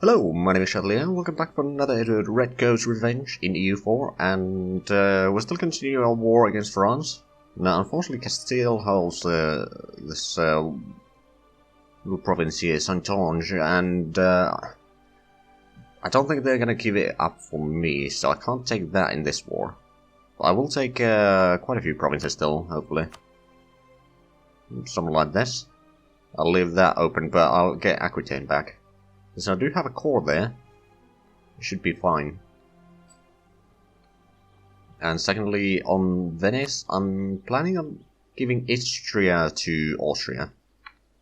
Hello, my name is Zhatelier, welcome back for another episode of Redcoat's Revenge in EU4, and we're still continuing our war against France. Now, unfortunately, Castile holds this little province here, Saintonge, and I don't think they're gonna give it up for me, so I can't take that in this war. But I will take quite a few provinces still, hopefully. Something like this. I'll leave that open, but I'll get Aquitaine back. So I do have a core there. It should be fine. And secondly, on Venice, I'm planning on giving Istria to Austria.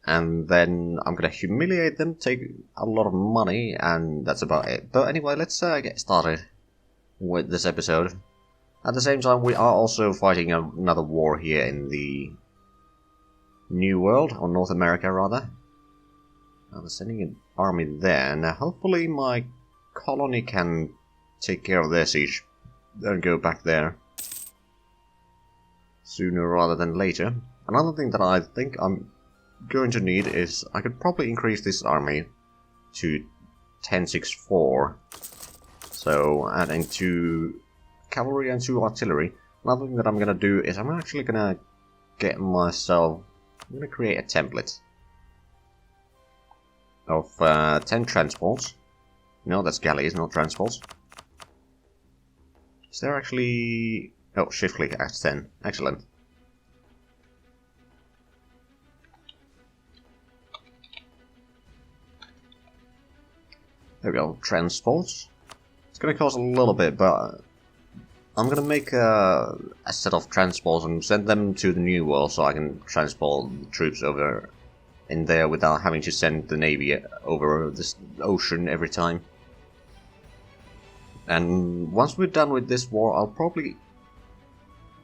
And then I'm gonna humiliate them, take a lot of money, and that's about it. But anyway, let's get started with this episode. At the same time, we are also fighting another war here in the New World, or North America rather. I'm sending an army there. Now, hopefully my colony can take care of their siege and go back there sooner rather than later. Another thing that I think I'm going to need is I could probably increase this army to 1064. So adding 2 cavalry and 2 artillery. Another thing that I'm gonna do is I'm actually gonna get myself. I'm gonna create a template of 10 transports. No, that's galleys, not transports. Is there actually... Oh, shift click at 10. Excellent. There we go, transports. It's gonna cost a little bit, but I'm gonna make a set of transports and send them to the New World so I can transport the troops over in there without having to send the navy over this ocean every time. And once we're done with this war, I'll probably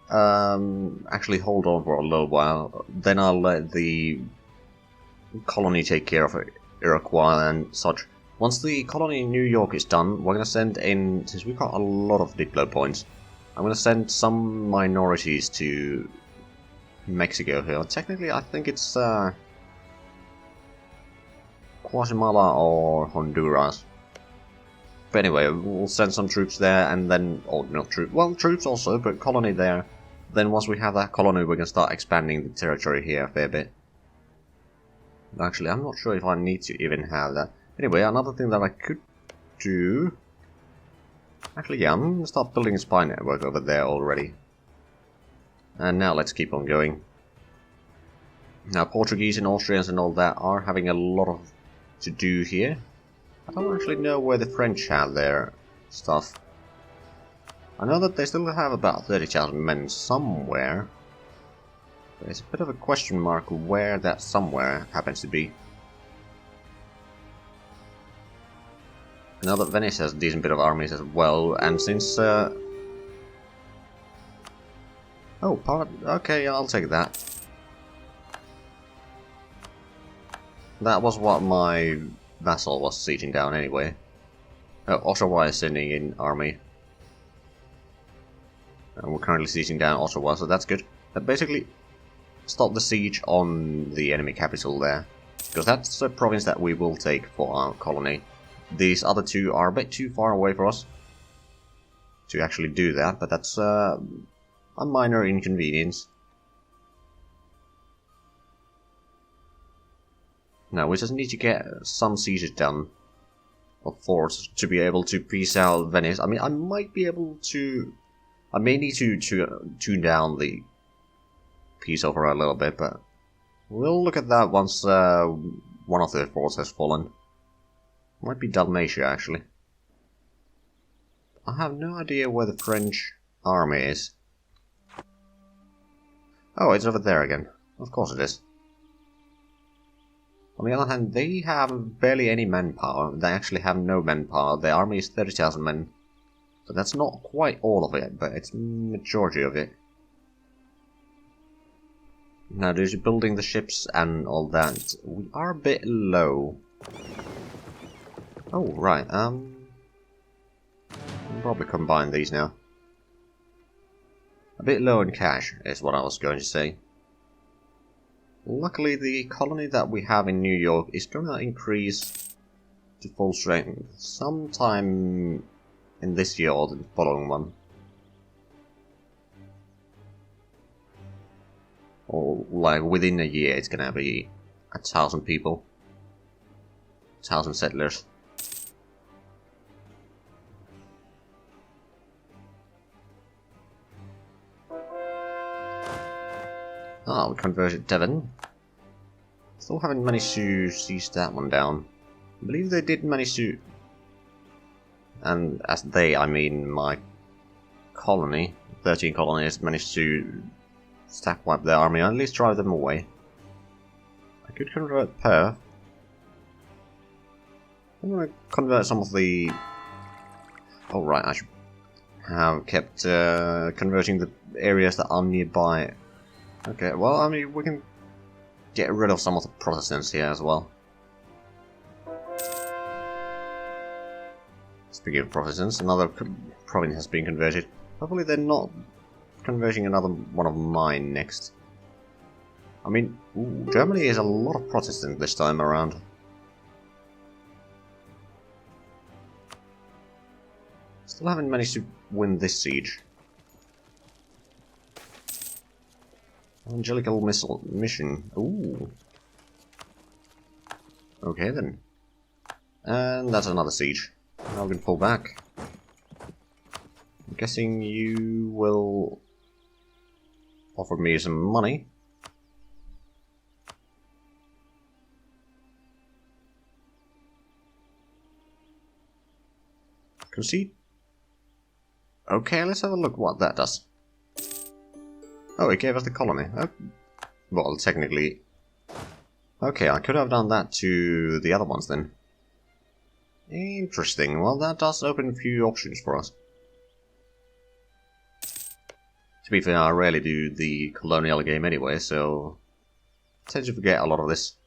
actually hold on for a little while. Then I'll let the colony take care of Iroquois and such. Once the colony in New York is done, we're gonna send in, since we've got a lot of diplo points, I'm gonna send some minorities to Mexico here. Technically, I think it's Guatemala or Honduras. But anyway, we'll send some troops there and then... or not troops, well, troops also, but colony there. Then once we have that colony, we're going to start expanding the territory here a fair bit. Actually, I'm not sure if I need to even have that. Anyway, another thing that I could do... Actually, yeah, I'm going to start building a spy network over there already. And now let's keep on going. Now, Portuguese and Austrians and all that are having a lot of to do here. I don't actually know where the French have their stuff. I know that they still have about 30,000 men somewhere. But it's a bit of a question mark where that somewhere happens to be. I know that Venice has a decent bit of armies as well, and since oh, okay, I'll take that. That was what my vassal was sieging down anyway. Oh, Ottawa is sending in army. And we're currently sieging down Ottawa, so that's good. That basically stopped the siege on the enemy capital there. Because that's a province that we will take for our colony. These other two are a bit too far away for us to actually do that, but that's a minor inconvenience. Now, we just need to get some sieges done of forts to be able to peace out Venice. I mean, I might be able to... I may need to tune down the peace over a little bit, but we'll look at that once one of the forts has fallen. Might be Dalmatia, actually. I have no idea where the French army is. Oh, it's over there again. Of course it is. On the other hand, they have barely any manpower. They actually have no manpower. Their army is 30,000 men. So that's not quite all of it, but it's majority of it. Now, there's building the ships and all that. We are a bit low. Oh, right, I'll probably combine these now. A bit low in cash, is what I was going to say. Luckily, the colony that we have in New York is going to increase to full strength sometime in this year or the following one. Or like within a year it's gonna be 1,000 people. 1,000 settlers. Ah, we converted Devon. Still haven't managed to seize that one down. I believe they did manage to... And as they, I mean my colony, 13 colonies, managed to stack wipe their army, or at least drive them away. I could convert Perth. I'm gonna convert some of the... Oh right, I should have kept converting the areas that are nearby. Okay, well, I mean, we can get rid of some of the Protestants here as well. Speaking of Protestants, another province has been converted. Hopefully they're not converting another one of mine next. I mean, ooh, Germany is a lot of Protestant this time around. Still haven't managed to win this siege. Angelical missile mission. Ooh. Okay then. And that's another siege. Now we can pull back. I'm guessing you will offer me some money. Concede? Okay, let's have a look what that does. Oh, it gave us the colony. Oh, well, technically... Okay, I could have done that to the other ones then. Interesting. Well, that does open a few options for us. To be fair, I rarely do the colonial game anyway, so... I tend to forget a lot of this.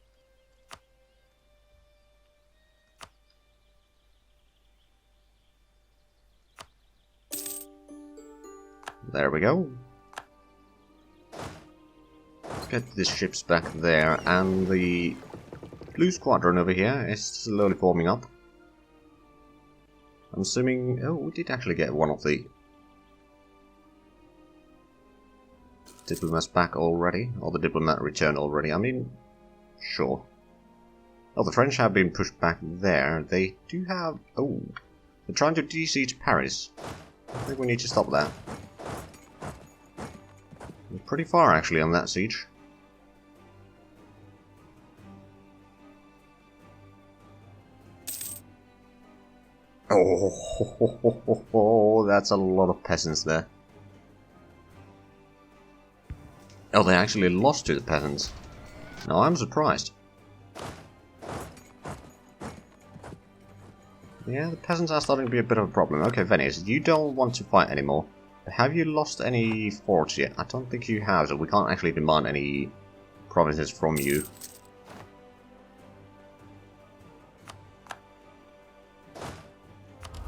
There we go. Let's get these ships back there, and the blue squadron over here is slowly forming up. I'm assuming... Oh, we did actually get one of the diplomats back already, or the diplomat returned already. I mean, sure. Oh, the French have been pushed back there. They do have... Oh, they're trying to de-siege Paris. I think we need to stop that. We're pretty far, actually, on that siege. Oh, that's a lot of peasants there. Oh, they actually lost to the peasants. Now, I'm surprised. Yeah, the peasants are starting to be a bit of a problem. Okay, Venice, you don't want to fight anymore. Have you lost any forts yet? I don't think you have, so we can't actually demand any provinces from you.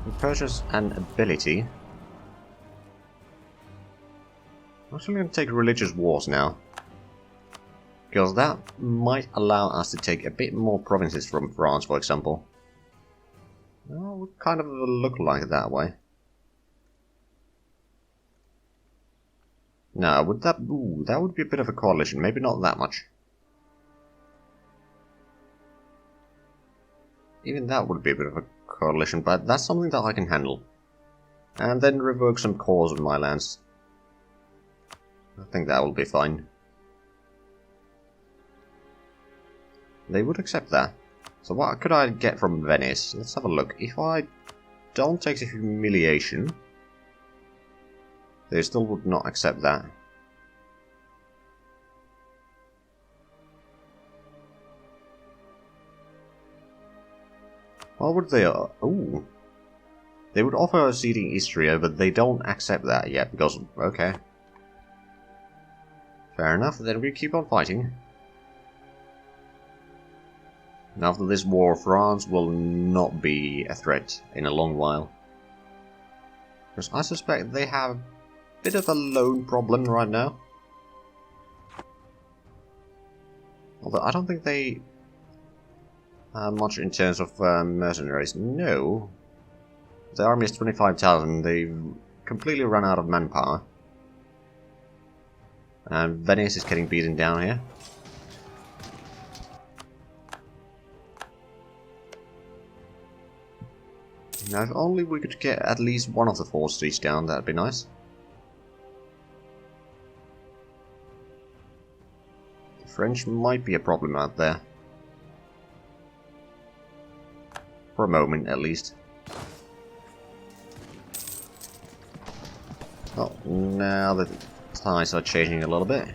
We purchase an ability. I'm actually going to take religious wars now. Because that might allow us to take a bit more provinces from France, for example. Well, we kind of look like it that way. No, would that... Ooh, that would be a bit of a coalition. Maybe not that much. Even that would be a bit of a coalition, but that's something that I can handle. And then revoke some cores of my lands. I think that will be fine. They would accept that. So what could I get from Venice? Let's have a look. If I don't take the humiliation... They still would not accept that. What would they... Ooh. They would offer ceding Istria, but they don't accept that yet, because... Okay. Fair enough, then we keep on fighting. And after this war, France will not be a threat in a long while. Because I suspect they have... bit of a loan problem right now. Although I don't think they... much in terms of mercenaries? No. The army is 25,000. They've completely run out of manpower. And Venice is getting beaten down here. Now, if only we could get at least one of the 4 streets down, that'd be nice. The French might be a problem out there. For a moment, at least. Oh, now the ties are changing a little bit.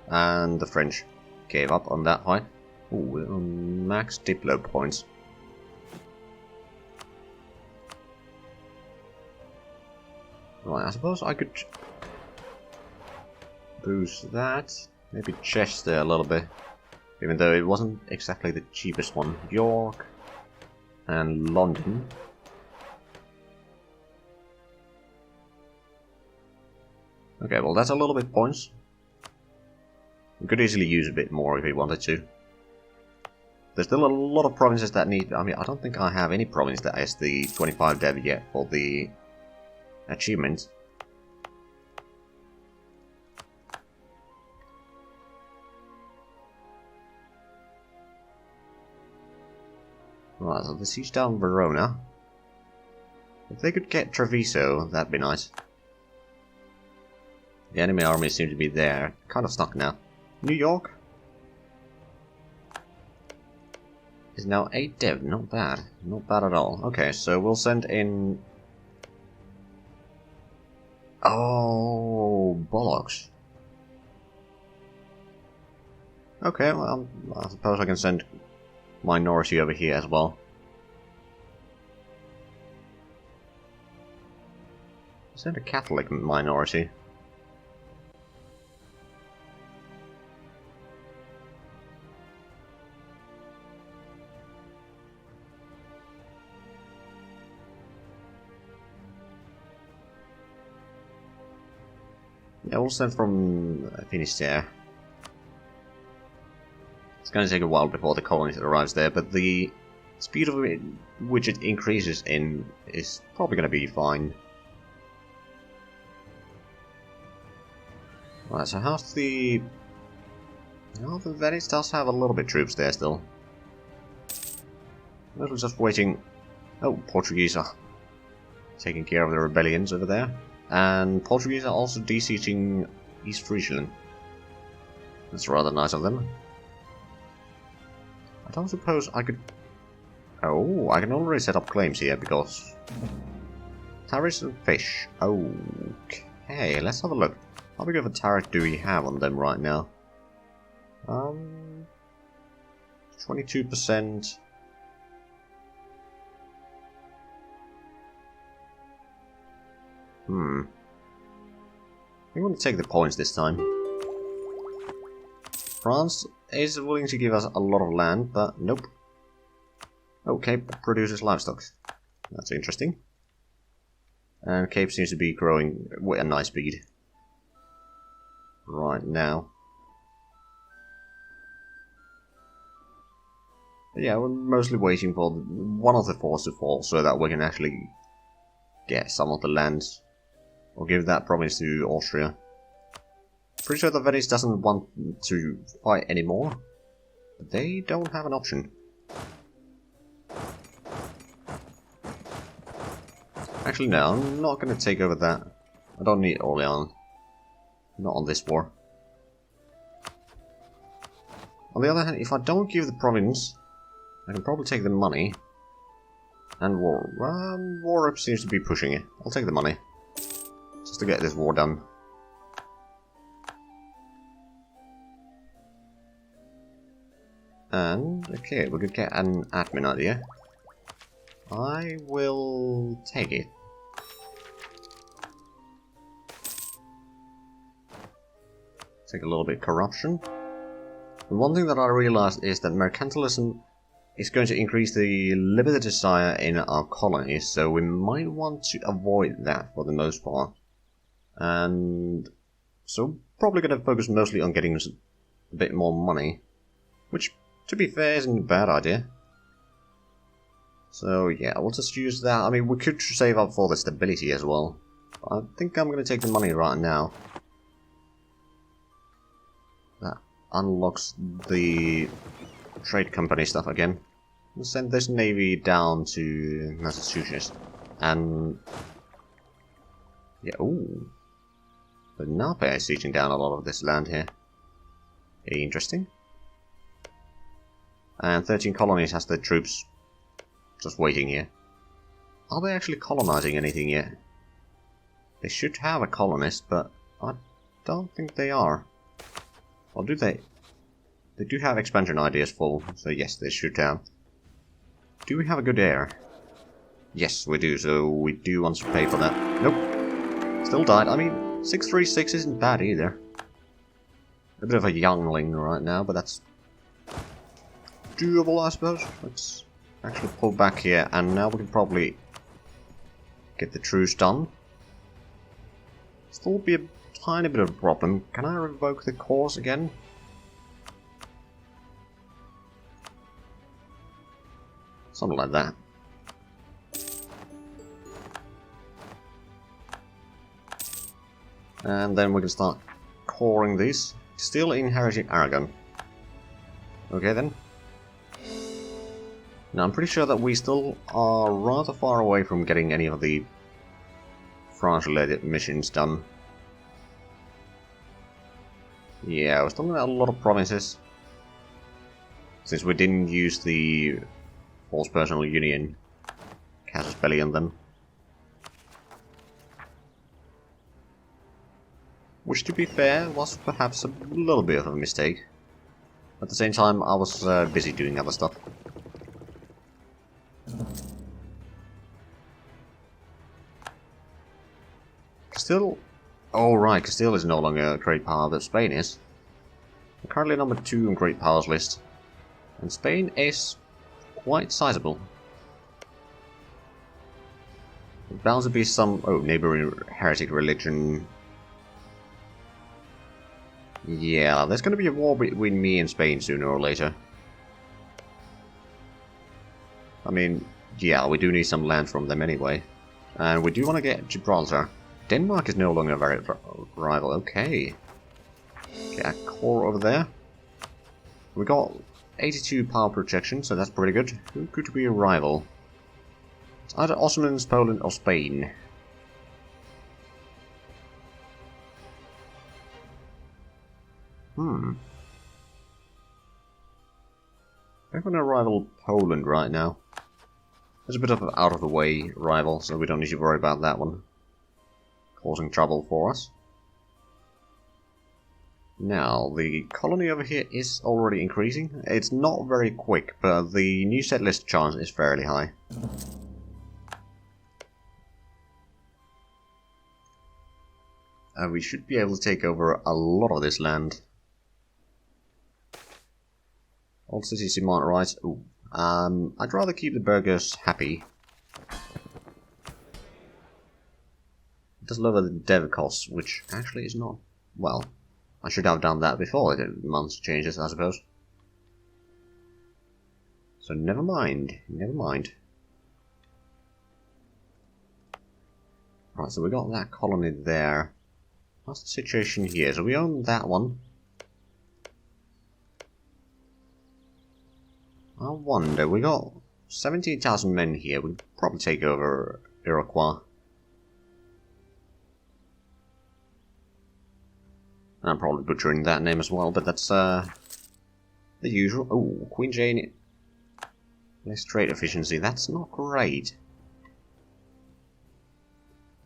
And the French gave up on that fight. Ooh, max Diplo points. Right, I suppose I could boost that. Maybe Chester a little bit. Even though it wasn't exactly the cheapest one. York and London. Okay, well that's a little bit points. We could easily use a bit more if we wanted to. There's still a lot of provinces that need... I mean, I don't think I have any province that has the 25 dev yet for the achievement. Right, so the siege down Verona. If they could get Treviso, that'd be nice. The enemy army seems to be there. Kind of stuck now. New York is now 8 dev. Not bad. Not bad at all. Okay, so we'll send in... Oh, bollocks. Okay, well, I suppose I can send minority over here as well. Send a Catholic minority. Yeah, we'll send from Finisterre. It's going to take a while before the colony arrives there, but the speed of which it increases in is probably going to be fine. Right, so how's the... Well, the Venice does have a little bit of troops there still. We're just waiting... Oh, Portuguese are taking care of the rebellions over there. And Portuguese are also besieging East Friesland. That's rather nice of them. I don't suppose I could... Oh, I can already set up claims here because... Tariffs and fish. Okay, let's have a look. How big of a tariff do we have on them right now? 22%. We want to take the points this time. France is willing to give us a lot of land, but nope. Okay, produces livestock. That's interesting. And Cape seems to be growing with a nice speed. Right now. But yeah, we're mostly waiting for one of the forts to fall so that we can actually get some of the lands. Or give that province to Austria. Pretty sure that Venice doesn't want to fight anymore. But they don't have an option. Actually no, I'm not going to take over that. I don't need Orleans. Not on this war. On the other hand, if I don't give the province, I can probably take the money. And war. War seems to be pushing it. I'll take the money. Just to get this war done. And, okay, we could get an admin idea. I will take it. Take a little bit of corruption. And one thing that I realized is that mercantilism is going to increase the liberty desire in our colonies, so we might want to avoid that for the most part. And so probably going to focus mostly on getting a bit more money, which, to be fair, isn't a bad idea. So yeah, we'll just use that. I mean, we could save up for the stability as well. I think I'm going to take the money right now. That unlocks the trade company stuff again. We'll send this navy down to Massachusetts. And... yeah, ooh. But Napa is sieging down a lot of this land here. Interesting. And 13 colonies has the troops just waiting here. Are they actually colonizing anything yet? They should have a colonist, but I don't think they are. Or do they? They do have expansion ideas full, so yes, they should have. Do we have a good heir? Yes, we do, so we do want to pay for that. Nope. Still died. I mean, 636 isn't bad either. A bit of a youngling right now, but that's doable, I suppose. Let's actually pull back here, and now we can probably get the truce done. Still be a tiny bit of a problem. Can I revoke the course again? Something like that. And then we can start coring these. Still inheriting Aragon. Okay then. Now I'm pretty sure that we still are rather far away from getting any of the France-related missions done. Yeah, we're still in a lot of provinces. Since we didn't use the False Personal Union casus belli on them. Which, to be fair, was perhaps a little bit of a mistake. At the same time, I was busy doing other stuff. Castile... oh right, Castile is no longer a great power, but Spain is. We're currently number 2 on great powers list. And Spain is quite sizable. There's bound to be some... oh, neighboring heretic religion... yeah, there's gonna be a war between me and Spain sooner or later. I mean, yeah, we do need some land from them anyway. And we do want to get Gibraltar. Denmark is no longer a very rival. Okay. Get a core over there. We got 82 power projection, so that's pretty good. Who could be a rival? It's either Ottomans, Poland, or Spain. They're gonna rival Poland right now. There's a bit of an out-of-the-way rival, so we don't need to worry about that one causing trouble for us. Now, the colony over here is already increasing. It's not very quick, but the new set list chance is fairly high. We should be able to take over a lot of this land. Old city Simont rights. Ooh. I'd rather keep the burghers happy. It does lower the dev costs, which actually is not... well, I should have done that before the month's changes, I suppose. So never mind, never mind. Right, so we got that colony there. What's the situation here? So we own that one. I wonder, we got 17,000 men here. We'd probably take over Iroquois. I'm probably butchering that name as well, but that's the usual. Oh, Queen Jane. Less trade efficiency. That's not great.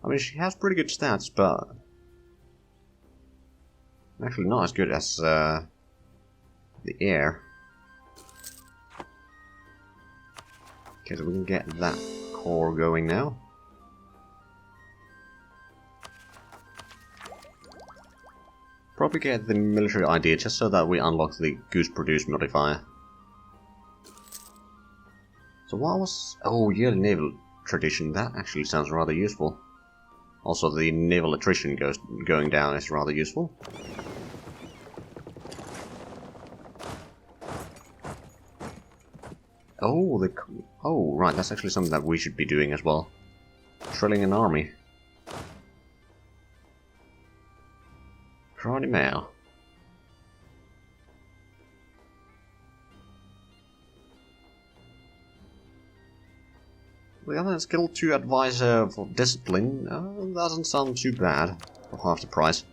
I mean, she has pretty good stats, but actually not as good as the heir. Okay, so we can get that core going now. Probably get the military idea just so that we unlock the goose produce modifier. So what was... oh, yeah, naval tradition. That actually sounds rather useful. Also, the naval attrition going down is rather useful. Oh, oh, right, that's actually something that we should be doing as well. Drilling an army. Friday mail. The other skill 2 advisor for discipline doesn't sound too bad for half the price.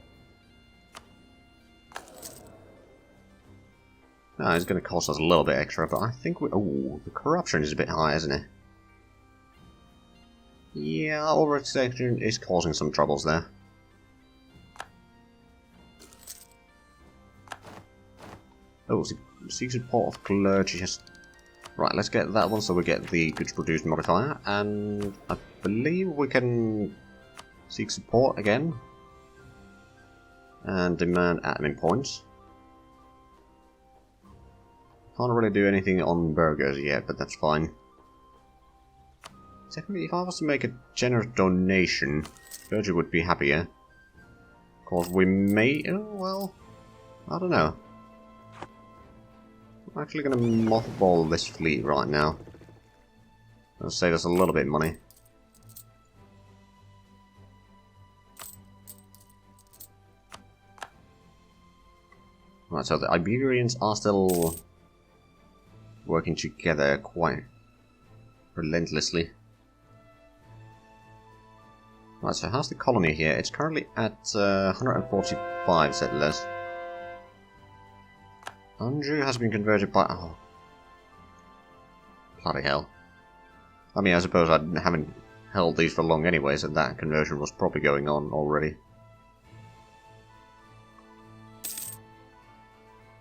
No, it's going to cost us a little bit extra, but I think we... Oh, the corruption is a bit high, isn't it? Yeah, overextension is causing some troubles there. Oh, seek support of clergy. Right, let's get that one so we get the goods produced modifier, and I believe we can seek support again and demand admin points. Can't really do anything on burgers yet, but that's fine. Technically, if I was to make a generous donation, clergy would be happier. Of course, we may... Oh, well, I don't know. I'm actually going to mothball this fleet right now. That'll save us a little bit of money. Right, so the Iberians are still working together quite relentlessly. Right, so how's the colony here? It's currently at 145 settlers. Andrew has been converted by... Oh. Bloody hell. I mean, I suppose I haven't held these for long anyway, so that conversion was probably going on already.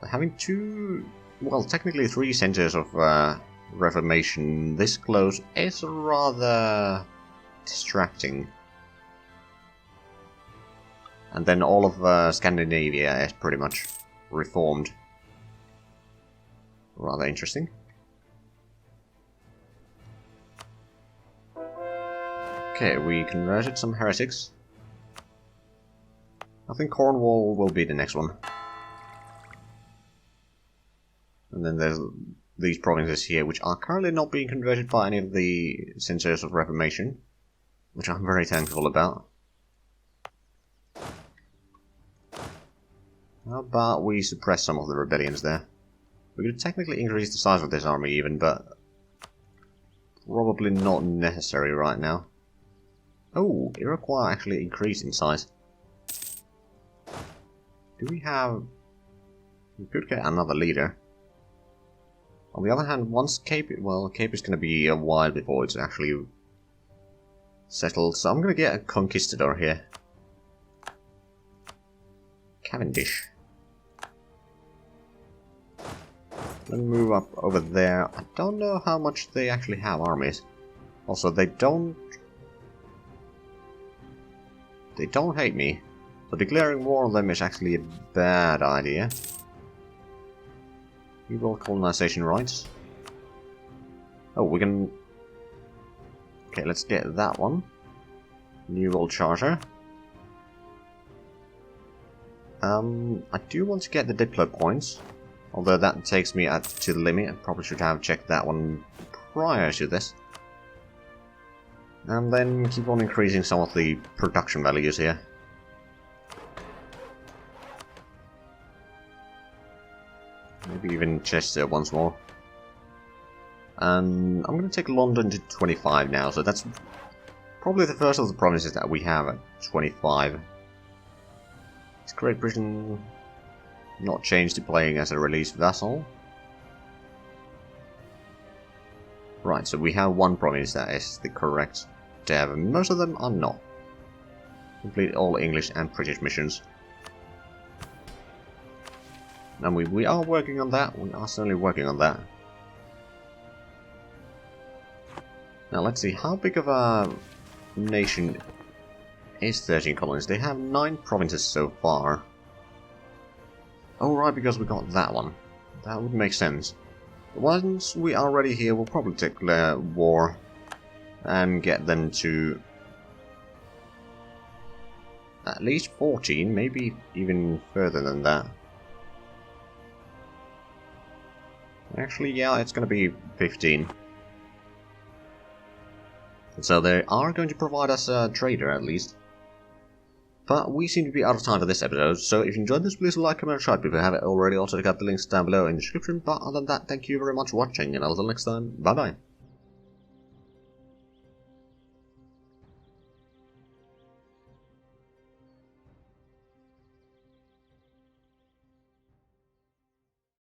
Having two... Well, technically 3 centers of Reformation this close is rather distracting. And then all of Scandinavia is pretty much reformed. Rather interesting. Okay, we converted some heretics. I think Cornwall will be the next one. And then there's these provinces here, which are currently not being converted by any of the censors of Reformation, which I'm very thankful about. How about we suppress some of the rebellions there? We could technically increase the size of this army even, but probably not necessary right now. Oh, Iroquois actually increased in size. Do we have... We could get another leader. On the other hand, once Cape... Well, Cape is going to be a while before it's actually settled, so I'm going to get a conquistador here. Cavendish. Let me move up over there. I don't know how much they actually have armies. Also, they don't hate me. So declaring war on them is actually a bad idea. Equal colonization rights. Oh, we can... Okay, let's get that one. New World Charter. I do want to get the Diplo points. Although that takes me to the limit. I probably should have checked that one prior to this. And then keep on increasing some of the production values here. Maybe even Chester once more. And I'm going to take London to 25 now, so that's probably the first of the provinces that we have at 25. Is Great Britain not changed to playing as a released vassal? Right, so we have one province that is the correct dev, and most of them are not. Complete all English and British missions. And we are working on that. We are certainly working on that. Now let's see, how big of a nation is 13 colonies? They have 9 provinces so far. Oh right, because we got that one. That would make sense. Once we are ready here, we'll probably declare war and get them to at least 14, maybe even further than that. Actually, yeah, it's gonna be 15. So they are going to provide us a trader, at least. But we seem to be out of time for this episode, so if you enjoyed this, please like, comment, and subscribe if you haven't already. Also check out the links down below in the description. But other than that, thank you very much for watching, and until next time, bye bye.